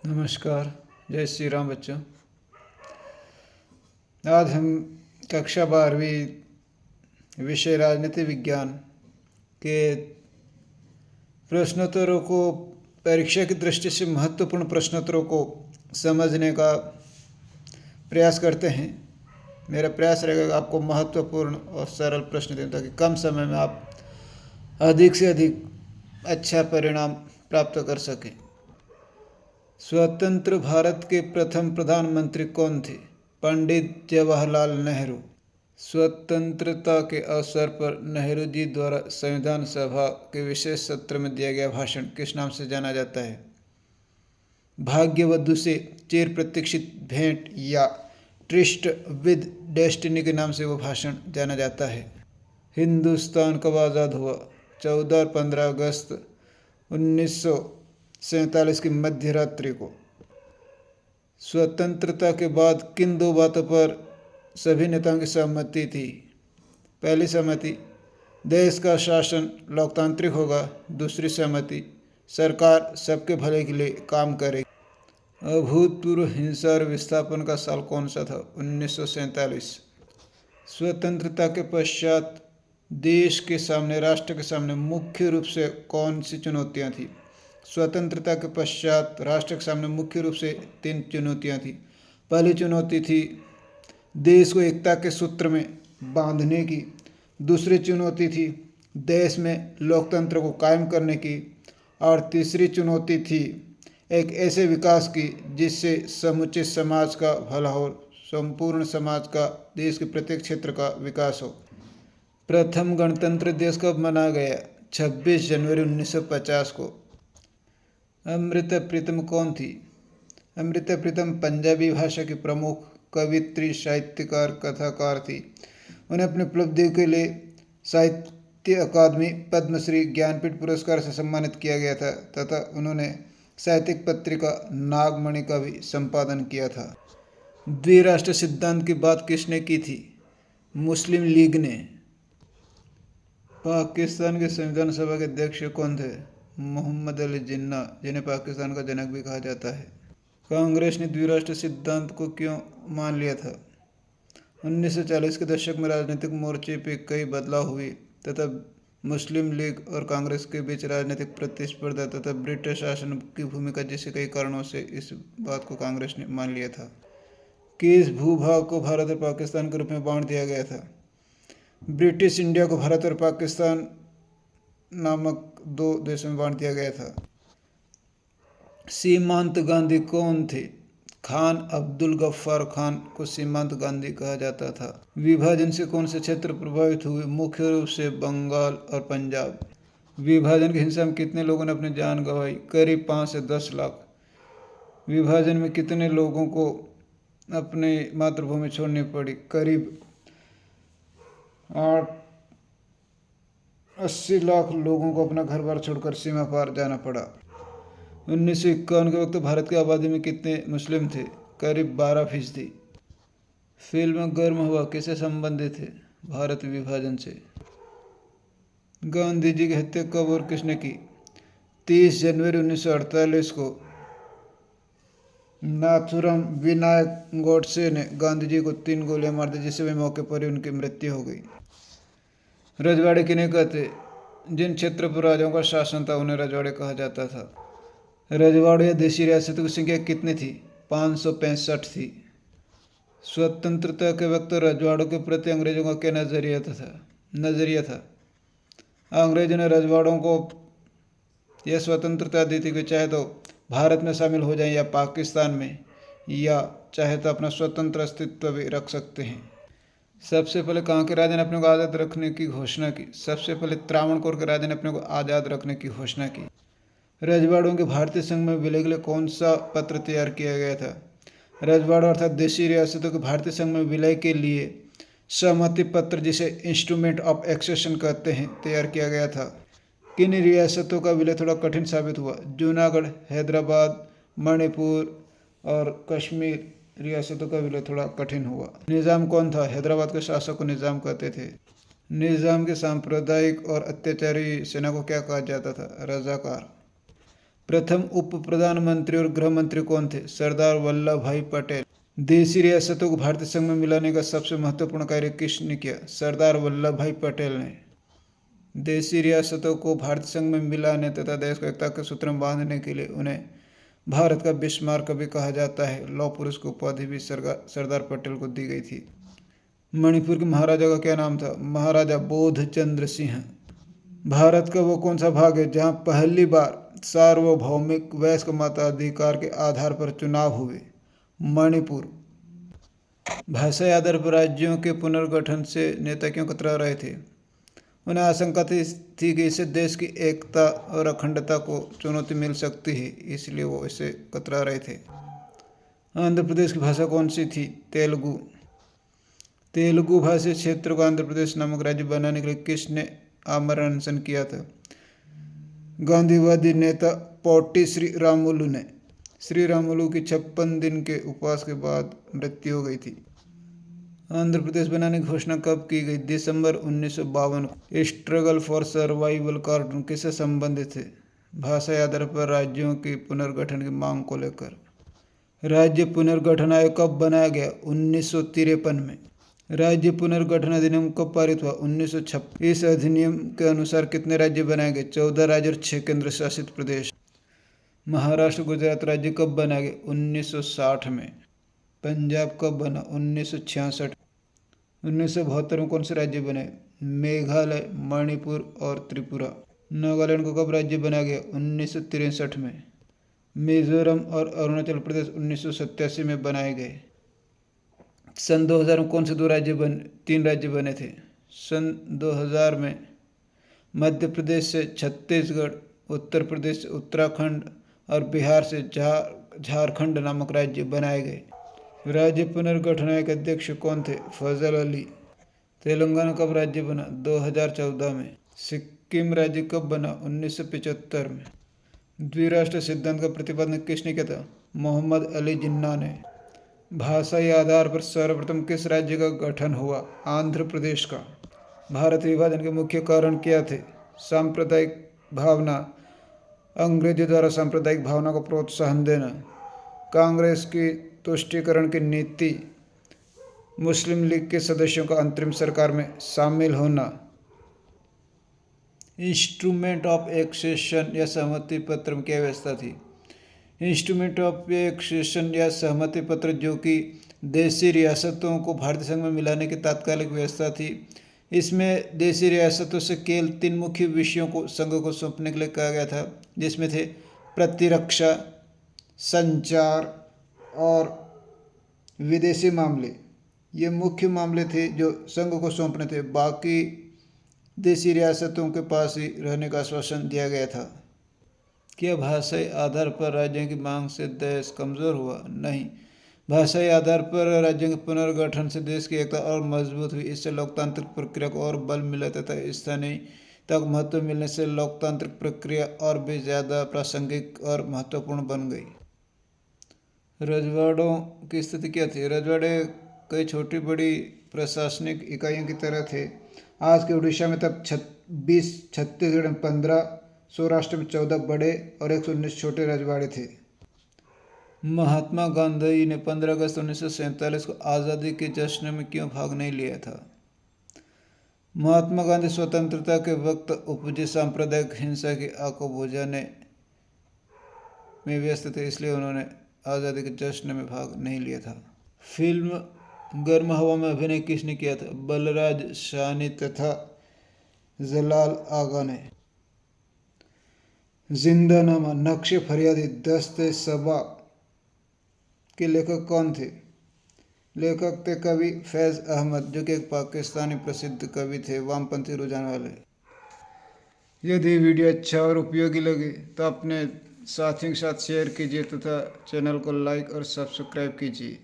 नमस्कार। जय श्री राम बच्चों। आज हम कक्षा 12वीं विषय राजनीति विज्ञान के प्रश्नोत्तरों को परीक्षा की दृष्टि से महत्वपूर्ण प्रश्नोत्तरों को समझने का प्रयास करते हैं। मेरा प्रयास रहेगा कि आपको महत्वपूर्ण और सरल प्रश्न दें ताकि कम समय में आप अधिक से अधिक अच्छा परिणाम प्राप्त कर सकें। स्वतंत्र भारत के प्रथम प्रधानमंत्री कौन थे? पंडित जवाहरलाल नेहरू। स्वतंत्रता के अवसर पर नेहरू जी द्वारा संविधान सभा के विशेष सत्र में दिया गया भाषण किस नाम से जाना जाता है? भाग्यवधू से चिर प्रतीक्षित भेंट या ट्रिस्ट विद डेस्टिनी के नाम से वो भाषण जाना जाता है। हिंदुस्तान कब आज़ाद हुआ? 14 और 15 अगस्त 1947 की मध्य रात्रि को। स्वतंत्रता के बाद किन दो बातों पर सभी नेताओं की सहमति थी? पहली सहमति, देश का शासन लोकतांत्रिक होगा। दूसरी सहमति, सरकार सबके भले के लिए काम करेगी। अभूतपूर्व हिंसा और विस्थापन का साल कौन सा था? 1947। स्वतंत्रता के पश्चात देश के सामने, राष्ट्र के सामने मुख्य रूप से कौन सी चुनौतियां थी? स्वतंत्रता के पश्चात राष्ट्र के सामने मुख्य रूप से 3 चुनौतियां थी। पहली चुनौती थी देश को एकता के सूत्र में बांधने की। दूसरी चुनौती थी देश में लोकतंत्र को कायम करने की। और तीसरी चुनौती थी एक ऐसे विकास की जिससे समुचित समाज का भला हो, संपूर्ण समाज का, देश के प्रत्येक क्षेत्र का विकास हो। प्रथम गणतंत्र दिवस कब मनाया गया? 26 जनवरी 1950 को। अमृता प्रीतम कौन थी? अमृता प्रीतम पंजाबी भाषा की प्रमुख कवित्री, साहित्यकार, कथाकार थी। उन्हें अपनी उपलब्धियों के लिए साहित्य अकादमी, पद्मश्री, ज्ञानपीठ पुरस्कार से सम्मानित किया गया था तथा उन्होंने साहित्यिक पत्रिका नागमणि का भी संपादन किया था। द्विराष्ट्र सिद्धांत की बात किसने की थी? मुस्लिम लीग ने। पाकिस्तान के संविधान सभा के अध्यक्ष कौन थे? मोहम्मद अली जिन्ना, जिन्हें पाकिस्तान का जनक भी कहा जाता है। कांग्रेस ने द्विराष्ट्र सिद्धांत को क्यों मान लिया था? 1940 के दशक में राजनीतिक मोर्चे पे कई बदलाव हुए तथा मुस्लिम लीग और कांग्रेस के बीच राजनीतिक प्रतिस्पर्धा तथा ब्रिटिश शासन की भूमिका जैसे कई कारणों से इस बात को कांग्रेस ने मान लिया था। किस भूभाग को भारत और पाकिस्तान के रूप में बांट दिया गया था? ब्रिटिश इंडिया को भारत और पाकिस्तान नामक 2 देशों में बांट दिया गया था। सीमांत गांधी कौन थे? खान अब्दुल गफ्फार खान को सीमांत गांधी कहा जाता था। विभाजन से कौन से क्षेत्र प्रभावित हुए? मुख्य रूप से बंगाल और पंजाब। विभाजन की हिंसा में कितने लोगों ने अपनी जान गंवाई? करीब 5 से 10 लाख। विभाजन में कितने लोगों को अपनी मातृभूमि छोड़नी पड़ी? करीब 80 लाख लोगों को अपना घर बार छोड़कर सीमा पार जाना पड़ा। 1951 के वक्त भारत की आबादी में कितने मुस्लिम थे? करीब 12%। फिल्म गर्म हवा किससे संबंधित है? भारत विभाजन से। गांधी जी की हत्या कब और किसने की? 30 जनवरी 1948 को नाथुराम विनायक गोडसे ने गांधी जी को 3 गोलियां मार दी, जिससे वे मौके पर ही उनकी मृत्यु हो गई। रजवाड़े किन्हें कहते? जिन क्षेत्र पर राजाओं का शासन था उन्हें रजवाड़े कहा जाता था। रजवाड़ों या देशी रियासतों की संख्या कितनी थी? 565 थी। स्वतंत्रता के वक्त रजवाड़ों के प्रति अंग्रेजों का क्या नजरिया था? अंग्रेजों ने रजवाड़ों को यह स्वतंत्रता दी थी कि चाहे तो भारत में शामिल हो जाएं या पाकिस्तान में, या चाहे तो अपना स्वतंत्र अस्तित्व भी रख सकते हैं। सबसे पहले कहाँ के राजा ने अपने को आज़ाद रखने की घोषणा की? सबसे पहले त्रावणकोर के राजा ने अपने को आज़ाद रखने की घोषणा की। रजवाड़ों के भारतीय संघ में विलय के लिए कौन सा पत्र तैयार किया गया था? रजवाड़ों अर्थात देशी रियासतों के भारतीय संघ में विलय के लिए सहमति पत्र, जिसे इंस्ट्रूमेंट ऑफ एक्सेशन कहते हैं, तैयार किया गया था। किन रियासतों का विलय थोड़ा कठिन साबित हुआ? जूनागढ़, हैदराबाद, मणिपुर और कश्मीर रियासतों का विलय थोड़ा कठिन हुआ। निज़ाम कौन था? हैदराबाद के शासक को निज़ाम कहते थे। निज़ाम के सांप्रदायिक और अत्याचारी सेना को क्या कहा जाता था? रजाकार। प्रथम उप प्रधानमंत्री और गृह मंत्री कौन थे? सरदार वल्लभ भाई पटेल। देशी रियासतों को भारतीय संघ में मिलाने का सबसे महत्वपूर्ण कार्य किसने किया? सरदार वल्लभ भाई पटेल ने। देशी रियासतों को भारतीय संघ में मिलाने तथा देश को एकता के सूत्र में बांधने के लिए उन्हें भारत का बिस्मार्क भी कहा जाता है। लौह पुरुष की उपाधि भी सरदार पटेल को दी गई थी। मणिपुर के महाराजा का क्या नाम था? महाराजा बोधचंद्र सिंह। भारत का वो कौन सा भाग है जहाँ पहली बार सार्वभौमिक वयस्क मताधिकार के आधार पर चुनाव हुए? मणिपुर। भाषाई आधार पर राज्यों के पुनर्गठन से नेता क्यों कतरा रहे थे? उन्हें आशंका थी कि इससे देश की एकता और अखंडता को चुनौती मिल सकती है, इसलिए वो इसे कतरा रहे थे। आंध्र प्रदेश की भाषा कौन सी थी? तेलुगु। तेलुगु भाषी क्षेत्र को आंध्र प्रदेश नामक राज्य बनाने के लिए किसने आमरण अनशन किया था? गांधीवादी नेता पोट्टी श्री रामुलु ने। श्री रामुलु की 56 दिन के उपवास के बाद मृत्यु हो गई थी। आंध्र प्रदेश बनाने की घोषणा कब की गई? दिसंबर 1952 को। स्ट्रगल फॉर सर्वाइवल कार्टून किससे संबंधित है? भाषाई आधार पर राज्यों की पुनर्गठन की मांग को लेकर। राज्य पुनर्गठन आयोग कब बनाया गया? 1953 में। राज्य पुनर्गठन अधिनियम कब पारित हुआ? 1956। इस अधिनियम के अनुसार कितने राज्य बनाए गए? 14 राज्य और 6 केंद्र शासित प्रदेश। महाराष्ट्र गुजरात राज्य कब बनाया गया? 1960 में। पंजाब कब बना? 1966। 1972 में कौन से राज्य बने? मेघालय, मणिपुर और त्रिपुरा। नागालैंड को कब राज्य बनाया गया? 1963 में। मिजोरम और अरुणाचल प्रदेश 1987 में बनाए गए। सन 2000 में कौन से 3 राज्य बने थे? सन 2000 में मध्य प्रदेश से छत्तीसगढ़, उत्तर प्रदेश से उत्तराखंड और बिहार से झारखंड नामक राज्य बनाए गए। राज्य पुनर्गठन आयोग के अध्यक्ष कौन थे? फजल अली। तेलंगाना कब राज्य बना? 2014 में। सिक्किम राज्य कब बना? 1975 में। द्विराष्ट्र सिद्धांत का प्रतिपादन किसने किया था? मोहम्मद अली जिन्ना ने। भाषाई आधार पर सर्वप्रथम किस राज्य का गठन हुआ? आंध्र प्रदेश का। भारत विभाजन के मुख्य कारण क्या थे? सांप्रदायिक भावना, अंग्रेजों द्वारा सांप्रदायिक भावना को प्रोत्साहन देना, कांग्रेस की तुष्टीकरण की नीति, मुस्लिम लीग के सदस्यों का अंतरिम सरकार में शामिल होना। इंस्ट्रूमेंट ऑफ एक्सेशन या सहमति पत्र में क्या व्यवस्था थी? इंस्ट्रूमेंट ऑफ एक्सेशन या सहमति पत्र जो कि देशी रियासतों को भारतीय संघ में मिलाने की तात्कालिक व्यवस्था थी। इसमें देशी रियासतों से केवल 3 मुख्य विषयों को संघ को सौंपने के लिए कहा गया था, जिसमें थे प्रतिरक्षा, संचार और विदेशी मामले। ये मुख्य मामले थे जो संघ को सौंपने थे। बाकी देशी रियासतों के पास ही रहने का आश्वासन दिया गया था। क्या भाषाई आधार पर राज्यों की मांग से देश कमज़ोर हुआ? नहीं। भाषाई आधार पर राज्यों के पुनर्गठन से देश की एकता और मजबूत हुई। इससे लोकतांत्रिक प्रक्रिया को और बल मिला तथा स्थानीय तक महत्व मिलने से लोकतांत्रिक प्रक्रिया और भी ज़्यादा प्रासंगिक और महत्वपूर्ण बन गई। रजवाड़ों की स्थिति क्या थी? रजवाड़े कई छोटी बड़ी प्रशासनिक इकाइयों की तरह थे। आज के उड़ीसा में तब 20, छत्तीसगढ़ में 15, सौराष्ट्र में 14 बड़े और 119 छोटे रजवाड़े थे। महात्मा गांधी ने 15 अगस्त 1947 को आज़ादी के जश्न में क्यों भाग नहीं लिया था? महात्मा गांधी स्वतंत्रता के वक्त उपजी सांप्रदायिक हिंसा की आग को बुझाने में व्यस्त थे, इसलिए उन्होंने आज़ादी के जश्न में भाग नहीं लिया था। फिल्म गर्म हवा में अभिनय किसने किया था? बलराज साहनी तथा जलाल आगा ने। जिंदानामा, नक्शे फरियादी, दस्ते सबा के लेखक कौन थे? लेखक थे कवि फैज़ अहमद, जो कि एक पाकिस्तानी प्रसिद्ध कवि थे, वामपंथी रुझान वाले। यदि वीडियो अच्छा और उपयोगी लगे तो अपने साथियों के साथ शेयर कीजिए तथा चैनल को लाइक और सब्सक्राइब कीजिए।